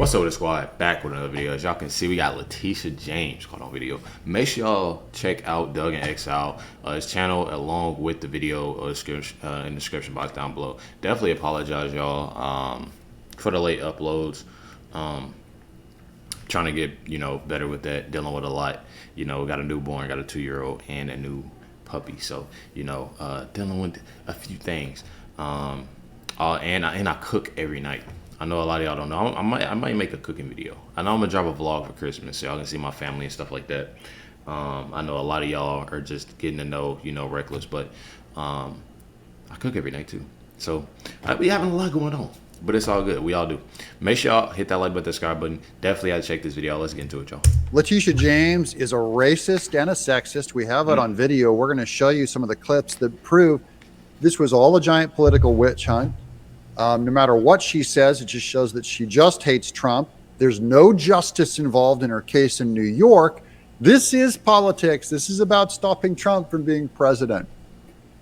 What's up with the squad? Back with another video. As y'all can see, we got Letitia James caught on video. Make sure y'all check out Doug and Exile, his channel, along with the video in the description box down below. Definitely apologize, y'all, for the late uploads. Trying to get, better with that, dealing with a lot. Got a newborn, got a 2-year-old, and a new puppy. So, dealing with a few things. And I cook every night. I know a lot of y'all don't know. I might make a cooking video. I know I'm gonna drop a vlog for Christmas, so y'all can see my family and stuff like that. I know a lot of y'all are just getting to know, Recklezz, but I cook every night too. So I be having a lot going on, but it's all good. We all do. Make sure y'all hit that like button, subscribe button. Definitely gotta check this video out. Let's get into it, y'all. Letitia James is a racist and a sexist. We have it on video. We're gonna show you some of the clips that prove this was all a giant political witch hunt. No matter what she says, it just shows that she just hates Trump. There's no justice involved in her case in New York. This is politics. This is about stopping Trump from being president.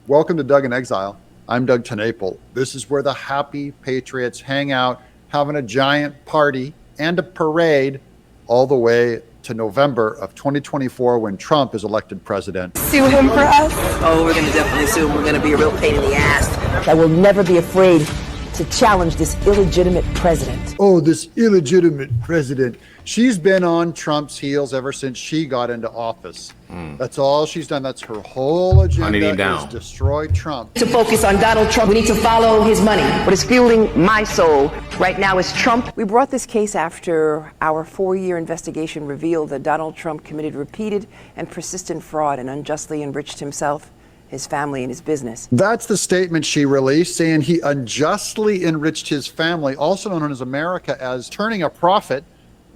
Welcome to Doug in Exile. I'm Doug Tenaple. This is where the happy patriots hang out, having a giant party and a parade all the way to November of 2024 when Trump is elected president. Sue him for us? Oh, we're going to definitely sue him. We're going to be a real pain in the ass. I will never be afraid to challenge this illegitimate president. Oh, this illegitimate president. She's been on Trump's heels ever since she got into office. That's all she's done. That's her whole agenda, is destroy Trump. To focus on Donald Trump, we need to follow his money. What is fueling my soul right now is Trump. We brought this case after our 4-year investigation revealed that Donald Trump committed repeated and persistent fraud and unjustly enriched himself, his family, and his business. That's the statement she released, saying he unjustly enriched his family, also known as America, as turning a profit.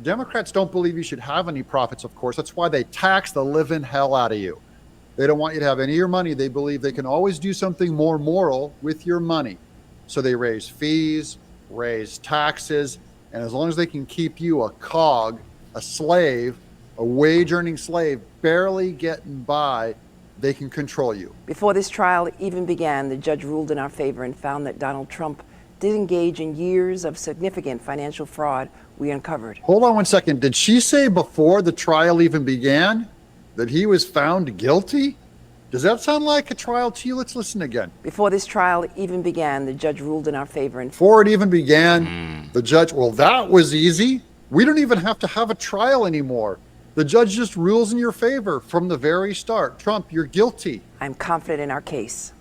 Democrats don't believe you should have any profits, of course. That's why they tax the living hell out of you. They don't want you to have any of your money. They believe they can always do something more moral with your money. So they raise fees, raise taxes, and as long as they can keep you a cog, a slave, a wage-earning slave, barely getting by, they can control you. Before this trial even began, the judge ruled in our favor and found that Donald Trump did engage in years of significant financial fraud we uncovered. Hold on one second. Did she say before the trial even began that he was found guilty? Does that sound like a trial to you? Let's listen again. Before this trial even began, the judge ruled in our favor and before it even began, the judge, well, that was easy. We don't even have to have a trial anymore. The judge just rules in your favor from the very start. Trump, you're guilty. I'm confident in our case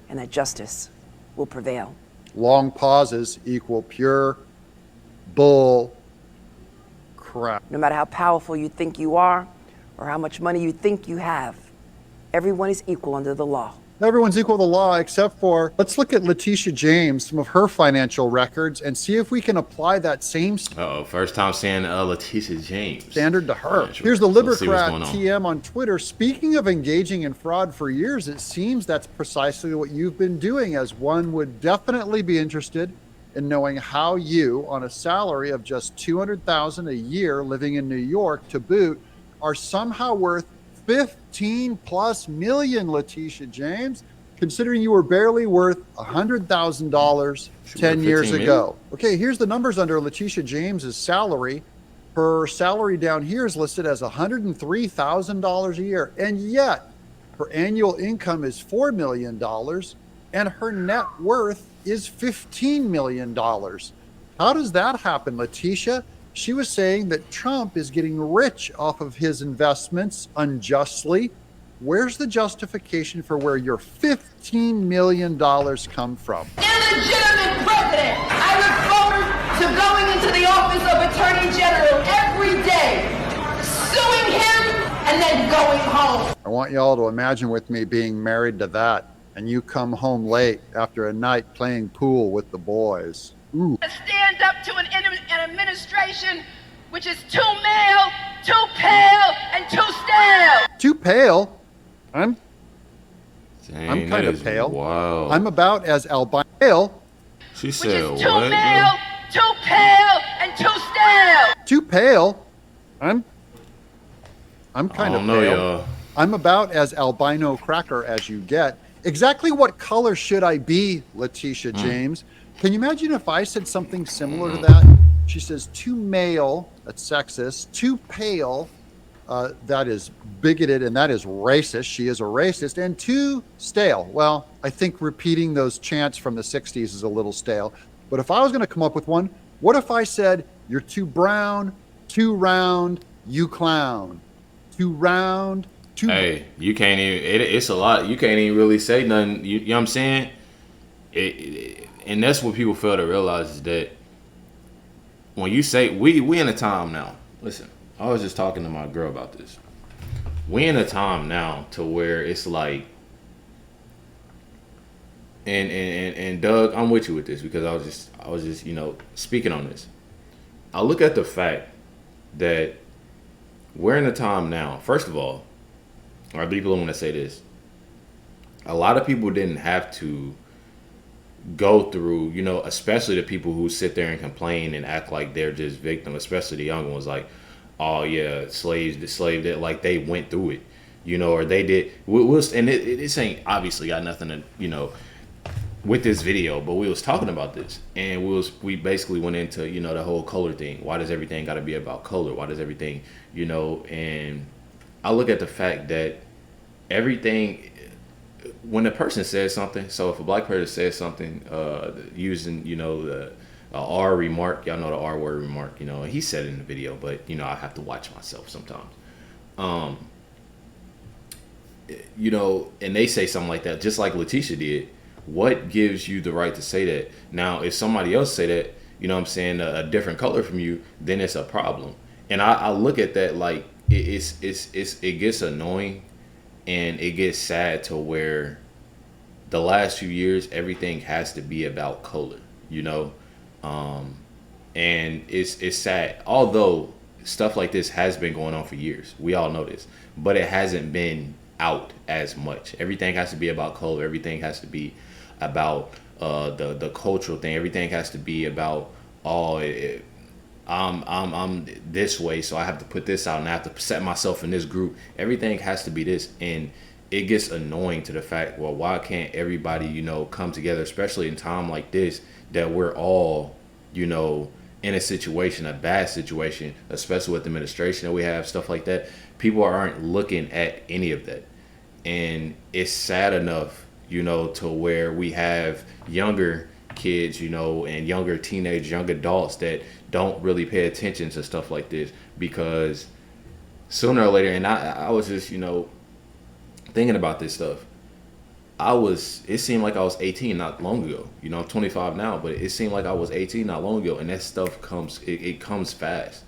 and that justice will prevail. Long pauses equal pure bull crap. No matter how powerful you think you are or how much money you think you have, everyone is equal under the law. Everyone's equal to the law except for, let's look at Letitia James, some of her financial records, and see if we can apply that same first time seeing Letitia James standard to her. Here's the Libercrat TM on Twitter. Speaking of engaging in fraud for years, it seems that's precisely what you've been doing, as one would definitely be interested in knowing how you, on a salary of just $200,000 a year living in New York to boot, are somehow worth 15 plus million, Letitia James, considering you were barely worth $100,000 10 years ago. Okay, here's the numbers under Letitia James's salary. Her salary down here is listed as $103,000 a year, and yet her annual income is $4 million and her net worth is $15 million. How does that happen, Letitia? She was saying that Trump is getting rich off of his investments unjustly. Where's the justification for where your $15 million come from? Illegitimate president! I look forward to going into the office of Attorney General every day, suing him, and then going home. I want y'all to imagine with me being married to that, and you come home late after a night playing pool with the boys. Ooh. Stand up to an administration which is too male, too pale, and too stale. Too pale? I'm kind of pale. Wow. I'm about as albino. She said which is too male, too pale, and too stale. Too pale? I'm kind of pale. Y'all. I'm about as albino cracker as you get. Exactly what color should I be, Letitia James? Can you imagine if I said something similar to that? She says, too male, that's sexist, too pale, that is bigoted and that is racist. She is a racist. And too stale. Well, I think repeating those chants from the 60s is a little stale. But if I was going to come up with one, what if I said, you're too brown, too round, you clown. Too round, too... Hey, you can't even... It's a lot. You can't even really say nothing. You know what I'm saying? And that's what people fail to realize is that when you say... We in a time now. Listen, I was just talking to my girl about this. We in a time now to where it's like... And Doug, I'm with you with this because I was just speaking on this. I look at the fact that we're in a time now. First of all, I deeply want to say this. A lot of people didn't have to go through, especially the people who sit there and complain and act like they're just victim, especially the young ones, like, oh yeah, slaves, like they went through it, or they did. And this ain't obviously got nothing to, with this video, but we was talking about this, and we basically went into the whole color thing. Why does everything got to be about color? Why does everything and I look at the fact that everything, when a person says something, so if a black person says something using the R remark, y'all know the R word remark, and he said it in the video, but I have to watch myself sometimes, and they say something like that, just like Letitia did. What gives you the right to say that? Now, if somebody else say that, I'm saying, a different color from you, then it's a problem. And I look at that like it gets annoying and it gets sad to where the last few years everything has to be about color, and it's sad. Although stuff like this has been going on for years, we all know this, but it hasn't been out as much. Everything has to be about color. Everything has to be about the cultural thing. Everything has to be about I'm this way, so I have to put this out and I have to set myself in this group. Everything has to be this, and it gets annoying to the fact, well, why can't everybody come together, especially in time like this, that we're all in a situation, a bad situation, especially with the administration that we have, stuff like that. People aren't looking at any of that, and it's sad enough to where we have younger kids, and younger teenagers, young adults that don't really pay attention to stuff like this, because sooner or later, and I was just, thinking about this stuff. It seemed like I was 18 not long ago. I'm 25 now, but it seemed like I was 18 not long ago, and that stuff comes fast.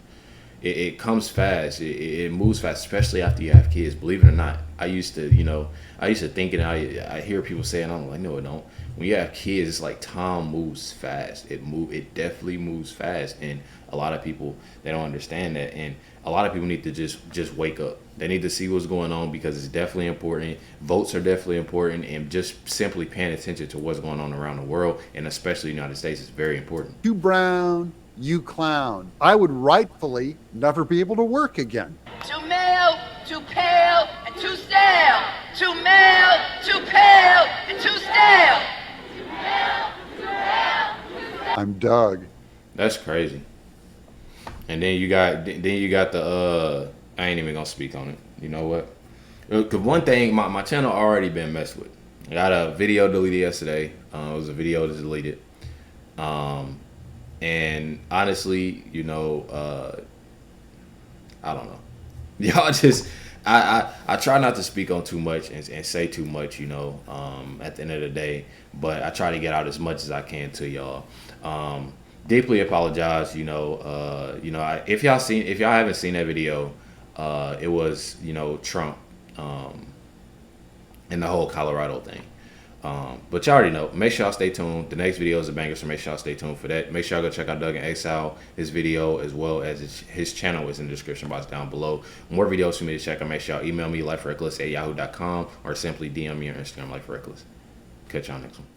It comes fast. It moves fast, especially after you have kids. Believe it or not, I used to think, and I hear people say, and I'm like, no, it don't. When you have kids, it's like time moves fast. It definitely moves fast, and a lot of people, they don't understand that, and a lot of people need to just wake up. They need to see what's going on, because it's definitely important. Votes are definitely important, and just simply paying attention to what's going on around the world, and especially the United States, is very important. Too brown, you clown. I would rightfully never be able to work again. Too male, too pale, and too stale. Too male, too pale, and too stale. Too male, too pale, too stale. I'm Doug. That's crazy. And then you got the I ain't even gonna speak on it. You know what? Cause one thing, my channel already been messed with. I got a video deleted yesterday. It was a video that's deleted. And honestly, I don't know. Y'all just, I try not to speak on too much and say too much, at the end of the day. But I try to get out as much as I can to y'all. Deeply apologize, if y'all haven't seen that video, it was, Trump, and the whole Colorado thing. But y'all already know. Make sure y'all stay tuned. The next video is a banger, so make sure y'all stay tuned for that. Make sure y'all go check out Doug and Exile, his video, as well as his channel is in the description box down below. More videos for me to check out. Make sure y'all email me, LifeWithRecklezz@yahoo.com, or simply DM me on Instagram, LifeWithRecklezz. Catch y'all next one.